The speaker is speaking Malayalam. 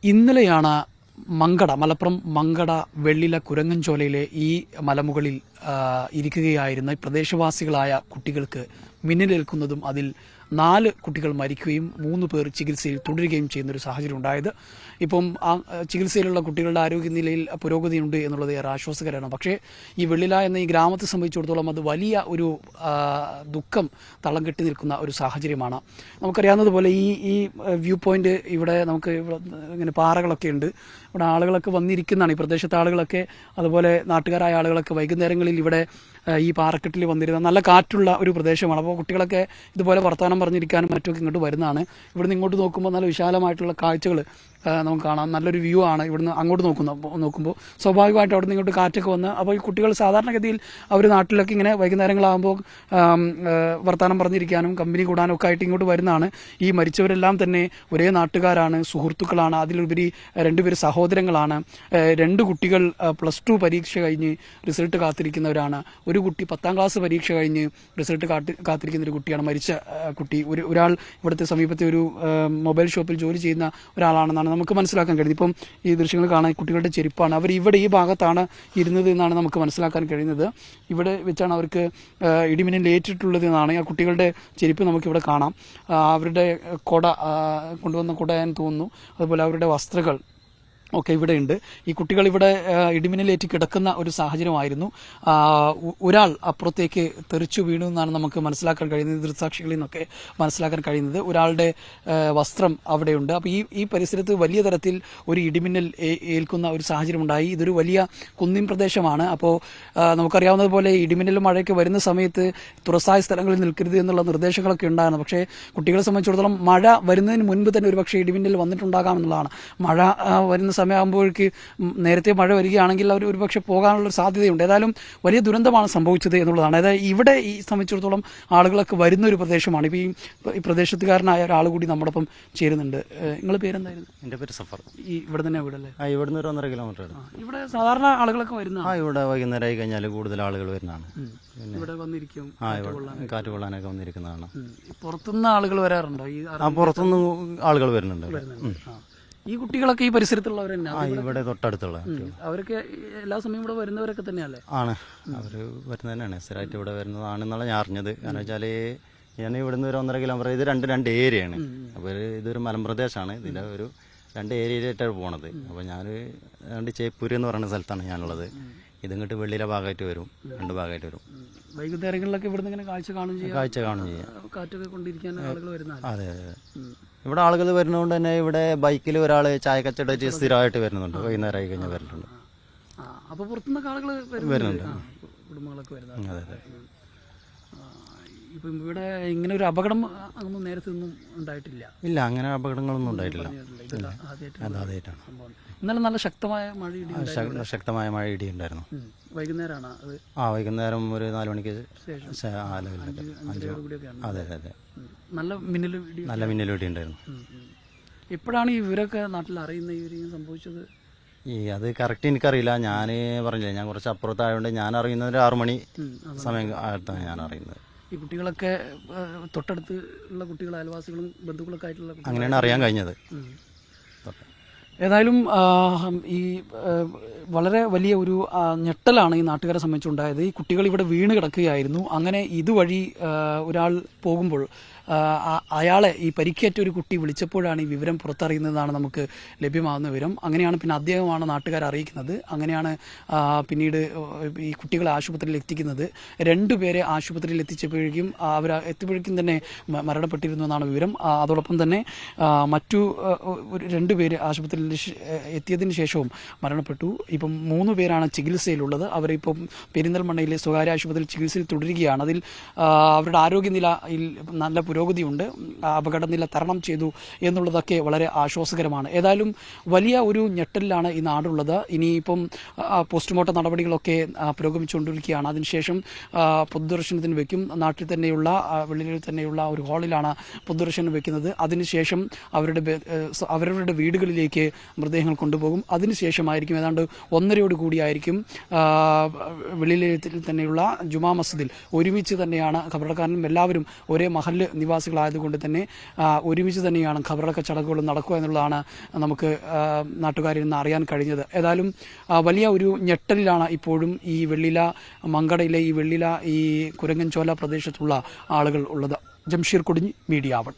ഇന്നലെയാണ് മലപ്പുറം മങ്കട വെള്ളില കുരങ്ങൻചോലയിലെ ഈ മലമുകളിൽ ഇരിക്കുകയായിരുന്ന പ്രദേശവാസികളായ കുട്ടികൾക്ക് മിന്നലേൽക്കുന്നതും അതിൽ 4 കുട്ടികൾ മരിക്കുകയും 3 പേർ ചികിത്സയിൽ തുടരുകയും ചെയ്യുന്നൊരു സാഹചര്യം ഉണ്ടായത്. ഇപ്പം ആ ചികിത്സയിലുള്ള കുട്ടികളുടെ ആരോഗ്യനിലയിൽ പുരോഗതിയുണ്ട് എന്നുള്ളത് ഏറെ ആശ്വാസകരമാണ്. പക്ഷേ ഈ വെള്ളില എന്ന ഈ ഗ്രാമത്തെ സംബന്ധിച്ചിടത്തോളം അത് വലിയ ഒരു ദുഃഖം തളം കെട്ടി നിൽക്കുന്ന ഒരു സാഹചര്യമാണ്. നമുക്കറിയാവുന്നതുപോലെ ഈ വ്യൂ പോയിന്റ് ഇവിടെ നമുക്ക് ഇങ്ങനെ പാറകളൊക്കെ ഉണ്ട്. ഇവിടെ ആളുകളൊക്കെ വന്നിരിക്കുന്നതാണ്, ഈ പ്രദേശത്തെ ആളുകളൊക്കെ അതുപോലെ നാട്ടുകാരായ ആളുകളൊക്കെ വൈകുന്നേരങ്ങളിൽ ഇവിടെ ഈ പാറക്കെട്ടിൽ വന്നിരുന്ന നല്ല കാറ്റുള്ള ഒരു പ്രദേശമാണ്. അപ്പോൾ കുട്ടികളൊക്കെ ഇതുപോലെ വർത്തമാനം പറഞ്ഞിരിക്കാനും മറ്റുമൊക്കെ ഇങ്ങോട്ട് വരുന്നതാണ്. ഇവിടുന്ന് ഇങ്ങോട്ട് നോക്കുമ്പോൾ നല്ല വിശാലമായിട്ടുള്ള കാഴ്ചകൾ നമുക്ക് കാണാം. നല്ലൊരു വ്യൂ ആണ്. ഇവിടുന്ന് അങ്ങോട്ട് നോക്കുമ്പോൾ സ്വാഭാവികമായിട്ട് അവിടെ നിന്ന് ഇങ്ങോട്ട് കാറ്റൊക്കെ വന്ന് അപ്പോൾ ഈ കുട്ടികൾ സാധാരണഗതിയിൽ അവർ നാട്ടിലൊക്കെ ഇങ്ങനെ വൈകുന്നേരങ്ങളാകുമ്പോൾ വർത്തമാനം പറഞ്ഞിരിക്കാനും കമ്പനി കൂടാനും ഒക്കെ ആയിട്ട് ഇങ്ങോട്ട് വരുന്നതാണ്. ഈ മരിച്ചവരെല്ലാം തന്നെ ഒരേ നാട്ടുകാരാണ്, സുഹൃത്തുക്കളാണ്. അതിലുപരി 2 പേര് സഹോദരങ്ങളാണ്. 2 കുട്ടികൾ +2 പരീക്ഷ കഴിഞ്ഞ് റിസൾട്ട് കാത്തിരിക്കുന്നവരാണ്. ഒരു കുട്ടി 10ാം ക്ലാസ് പരീക്ഷ കഴിഞ്ഞ് റിസൾട്ട് കാത്തിരിക്കുന്ന ഒരു കുട്ടിയാണ് മരിച്ച കുട്ടി. ഒരാൾ ഇവിടുത്തെ സമീപത്തെ ഒരു മൊബൈൽ ഷോപ്പിൽ ജോലി ചെയ്യുന്ന ഒരാളാണെന്നാണ് നമുക്ക് മനസ്സിലാക്കാൻ കഴിയുന്നത്. ഇപ്പം ഈ ദൃശ്യങ്ങൾ കാണാൻ കുട്ടികളുടെ ചെരുപ്പാണ്. അവർ ഇവിടെ ഈ ഭാഗത്താണ് ഇരുന്നത് എന്നാണ് നമുക്ക് മനസ്സിലാക്കാൻ കഴിയുന്നത്. ഇവിടെ വെച്ചാണ് അവർക്ക് ഇടിമിന്നൽ ഏറ്റിട്ടുള്ളത് എന്നാണ്. ആ കുട്ടികളുടെ ചെരുപ്പ് നമുക്കിവിടെ കാണാം. അവരുടെ കൊട കൊണ്ടുവന്ന കൊട എന്ന് തോന്നുന്നു. അതുപോലെ അവരുടെ വസ്ത്രങ്ങൾ ഒക്കെ ഇവിടെ ഉണ്ട്. ഈ കുട്ടികൾ ഇവിടെ ഇടിമിന്നലേറ്റ് കിടക്കുന്ന ഒരു സാഹചര്യമായിരുന്നു. ഒരാൾ അപ്പുറത്തേക്ക് തെറിച്ചു വീണു എന്നാണ് നമുക്ക് മനസ്സിലാക്കാൻ കഴിയുന്നത്, ദൃക്സാക്ഷികളിൽ നിന്നൊക്കെ മനസ്സിലാക്കാൻ കഴിയുന്നത്. ഒരാളുടെ വസ്ത്രം അവിടെയുണ്ട്. അപ്പോൾ ഈ പരിസരത്ത് വലിയ തരത്തിൽ ഒരു ഇടിമിന്നൽ ഏൽക്കുന്ന ഒരു സാഹചര്യം ഉണ്ടായി. ഇതൊരു വലിയ കുന്നിൻ പ്രദേശമാണ്. അപ്പോൾ നമുക്കറിയാവുന്നതുപോലെ ഇടിമിന്നലും മഴയൊക്കെ വരുന്ന സമയത്ത് തുറസായ സ്ഥലങ്ങളിൽ നിൽക്കരുത് എന്നുള്ള നിർദ്ദേശങ്ങളൊക്കെ ഉണ്ടായിരുന്നു. പക്ഷേ കുട്ടികളെ സംബന്ധിച്ചിടത്തോളം മഴ വരുന്നതിന് മുൻപ് തന്നെ ഒരുപക്ഷെ ഇടിമിന്നൽ വന്നിട്ടുണ്ടാകാമെന്നുള്ളതാണ്. മഴ വരുന്ന സമയമാകുമ്പോഴേക്ക് നേരത്തെ മഴ വരികയാണെങ്കിൽ അവർ ഒരുപക്ഷെ പോകാനുള്ള സാധ്യതയുണ്ട്. ഏതായാലും വലിയ ദുരന്തമാണ് സംഭവിച്ചത് എന്നുള്ളതാണ്. അതായത് ഇവിടെ ഈ സംബന്ധിച്ചിടത്തോളം ആളുകളൊക്കെ വരുന്ന ഒരു പ്രദേശമാണ്. ഇപ്പോൾ ഈ പ്രദേശത്തുകാരനായ ഒരാൾ കൂടി നമ്മോടൊപ്പം ചേരുന്നുണ്ട്. നിങ്ങളുടെ പേരെന്തായിരുന്നു? എൻ്റെ പേര് സഫർ. ഈ ഇവിടെ തന്നെ വീടല്ലേ? ഇവിടുന്ന് ഒരു 1.5 കിലോമീറ്റർ. ഇവിടെ സാധാരണ ആളുകളൊക്കെ വരുന്ന ഇവിടെ വൈകുന്നേരമായി കഴിഞ്ഞാൽ കൂടുതൽ ആളുകൾ വരുന്നതാണ്. ഇവിടെ വന്നിരിക്കും, കാറ്റ് കൊള്ളാനൊക്കെ വന്നിരിക്കുന്നതാണ്. പുറത്തുനിന്ന് ആളുകൾ വരാറുണ്ടോ? പുറത്തുനിന്ന് ആളുകൾ വരുന്നുണ്ട്. ഈ കുട്ടികളൊക്കെ ഈ പരിസരത്തുള്ളവർ തന്നെ? ഇവിടെ തൊട്ടടുത്തുള്ള അവരൊക്കെ എല്ലാ സമയവും ഇവിടെ വരുന്നവരൊക്കെ തന്നെയല്ലേ? ആണ്, അവർ വരുന്നത് തന്നെയാണ്. സ്ഥിരമായിട്ട് ഇവിടെ വരുന്നതാണെന്നുള്ള ഞാൻ അറിഞ്ഞത്. കാരണം വെച്ചാൽ ഞാൻ ഇവിടുന്ന് ഒരു 1.5 കിലോമീറ്റർ, ഇത് രണ്ട് ഏരിയയാണ്. അപ്പോൾ ഇതൊരു മലമ്പ്രദേശമാണ്. ഇതിൻ്റെ ഒരു 2 ഏരിയയിലായിട്ടാണ് പോണത്. അപ്പോൾ ഞാൻ ചേപ്പൂര് എന്ന് പറയുന്ന സ്ഥലത്താണ് ഞാനുള്ളത്. ഇതിങ്ങോട്ട് വെള്ളിയിലെ ഭാഗമായിട്ട് വരും, 2 ഭാഗമായിട്ട് വരും. വൈകുന്നേരങ്ങളിലൊക്കെ ഇവിടുന്ന് ഇങ്ങനെ കാഴ്ച കാണും ചെയ്യാം. കാറ്റൊക്കെ കൊണ്ടിരിക്കാൻ ആളുകൾ വരുന്ന. അതെ അതെ. ഇവിടെ ആളുകൾ വരുന്നതുകൊണ്ട് തന്നെ ഇവിടെ ബൈക്കിൽ ഒരാൾ ചായ കച്ചവടം സ്ഥിരമായിട്ട് വരുന്നുണ്ട്. വൈകുന്നേരമായി കഴിഞ്ഞാൽ വരുന്നുണ്ട്. അപ്പോൾ പുറത്തുനിന്നൊക്കെ ആളുകൾ വരുന്നുണ്ട്, കുടുംബങ്ങളൊക്കെ വരുന്നുണ്ട്. അതെ അതെ. ഇപ്പം ഇവിടെ ഇങ്ങനെ ഒരു അപകടം ഒന്നും നേരത്തെ ഒന്നും ഉണ്ടായിട്ടില്ല? ഇല്ല, അങ്ങനെ അപകടങ്ങളൊന്നും ഉണ്ടായിട്ടില്ല. അതാദ്യമായിട്ടാണ്. ഇന്നലെ നല്ല ശക്തമായ മഴ ഇടി ഉണ്ടായിരുന്നു. വൈകുന്നേരമാണ് അത്? വൈകുന്നേരം ഒരു 4 മണിക്ക് അതെ അതെ. നല്ല മിന്നൽ ഇടി ഉണ്ടായിരുന്നു. എപ്പോഴാണ് ഈ വിവരമൊക്കെ നാട്ടിൽ അറിയുന്നത്, ഇവർ സംഭവിച്ചത്? അത് കറക്റ്റ് എനിക്കറിയില്ല. ഞാൻ പറഞ്ഞില്ലേ, ഞാൻ കുറച്ച് അപ്പുറത്തായതുകൊണ്ട് ഞാൻ അറിയുന്നത് ഒരു 6 മണി സമയം ആയിട്ടാണ് ഞാൻ അറിയുന്നത്. ഈ കുട്ടികളൊക്കെ തൊട്ടടുത്ത് ഉള്ള കുട്ടികൾ, അയൽവാസികളും ബന്ധുക്കളൊക്കെ ആയിട്ടുള്ള അങ്ങനെയാണ് അറിയാൻ കഴിഞ്ഞത്. ഏതായാലും ഈ വളരെ വലിയ ഒരു ഞെട്ടലാണ് ഈ നാട്ടുകാരെ സംബന്ധിച്ചുണ്ടായത്. ഈ കുട്ടികൾ ഇവിടെ വീണ് കിടക്കുകയായിരുന്നു. അങ്ങനെ ഇതുവഴി ഒരാൾ പോകുമ്പോൾ അയാളെ, ഈ പരിക്കേറ്റ ഒരു കുട്ടി വിളിച്ചപ്പോഴാണ് ഈ വിവരം പുറത്തറിയുന്നതാണ് നമുക്ക് ലഭ്യമാകുന്ന വിവരം. അങ്ങനെയാണ് പിന്നെ അദ്ദേഹമാണ് നാട്ടുകാരെ അറിയിക്കുന്നത്. അങ്ങനെയാണ് പിന്നീട് ഈ കുട്ടികളെ ആശുപത്രിയിൽ എത്തിക്കുന്നത്. 2 പേരെ ആശുപത്രിയിൽ എത്തിയപ്പോഴേക്കും തന്നെ മരണപ്പെട്ടിരുന്നു എന്നാണ് വിവരം. അതോടൊപ്പം തന്നെ മറ്റു 2 പേര് ആശുപത്രിയിൽ എത്തിയതിന് ശേഷവും മരണപ്പെട്ടു. ഇപ്പം 3 പേരാണ് ചികിത്സയിലുള്ളത്. അവരിപ്പം പെരിന്തൽമണ്ണയിലെ സ്വകാര്യ ആശുപത്രിയിൽ ചികിത്സയിൽ തുടരുകയാണ്. അതിൽ അവരുടെ ആരോഗ്യനിലയിൽ നല്ല പുരോഗതിയുണ്ട്. അപകടനില തരണം ചെയ്തു എന്നുള്ളതൊക്കെ വളരെ ആശ്വാസകരമാണ്. ഏതായാലും വലിയ ഒരു ഞെട്ടലിലാണ് ഈ നാടുള്ളത്. ഇനിയിപ്പം പോസ്റ്റ്മോർട്ടം നടപടികളൊക്കെ പുരോഗമിച്ചുകൊണ്ടിരിക്കുകയാണ്. അതിനുശേഷം പൊതുദർശനത്തിന് വയ്ക്കും. നാട്ടിൽ തന്നെയുള്ള വെള്ളിയിൽ തന്നെയുള്ള ഒരു ഹാളിലാണ് പൊതുദർശനം വയ്ക്കുന്നത്. അതിനുശേഷം അവരുടെ വീടുകളിലേക്ക് മൃതദേഹങ്ങൾ കൊണ്ടുപോകും. അതിനുശേഷമായിരിക്കും ഏതാണ്ട് 1:30 കൂടിയായിരിക്കും വെള്ളിലേത്തിൽ തന്നെയുള്ള ജുമാ മസ്ജിദിൽ ഒരുമിച്ച് തന്നെയാണ് ഖബറടക്കാനും എല്ലാവരും ഒരേ മഹല്ല് നിവാസികളായതുകൊണ്ട് തന്നെ ഒരുമിച്ച് തന്നെയാണ് ഖബറടക്ക ചടങ്ങുകൾ നടക്കുക എന്നുള്ളതാണ് നമുക്ക് നാട്ടുകാരിൽ നിന്ന് അറിയാൻ കഴിഞ്ഞത്. ഏതായാലും വലിയ ഒരു ഞെട്ടലിലാണ് ഇപ്പോഴും ഈ വെള്ളില മങ്കടയിലെ ഈ വെള്ളില ഈ കുരങ്ങൻചോല പ്രദേശത്തുള്ള ആളുകൾ ഉള്ളത്. ജംഷീർ കൊടിഞ്ഞി, മീഡിയ 1.